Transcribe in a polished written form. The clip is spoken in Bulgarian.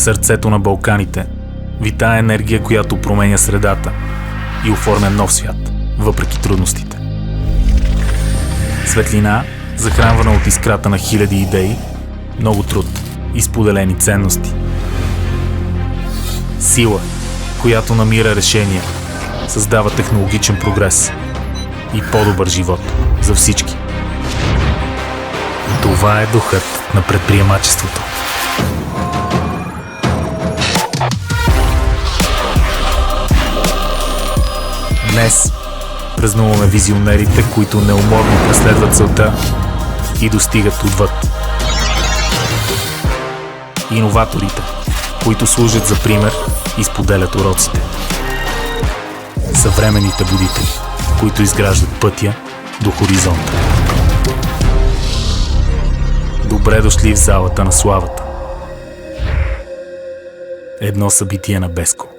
сърцето на Балканите витае енергия, която променя средата и оформя нов свят, въпреки трудностите. Светлина, захранвана от искрата на хиляди идеи, много труд и споделени ценности. Сила, която намира решения, създава технологичен прогрес и по-добър живот за всички. Това е духът на предприемачеството. Днес празнуваме визионерите, които неуморно преследват целта и достигат отвъд. Иноваторите, които служат за пример и споделят уроците. Съвременните будители, които изграждат пътя до хоризонта. Добре дошли в залата на славата. Едно събитие на Беско.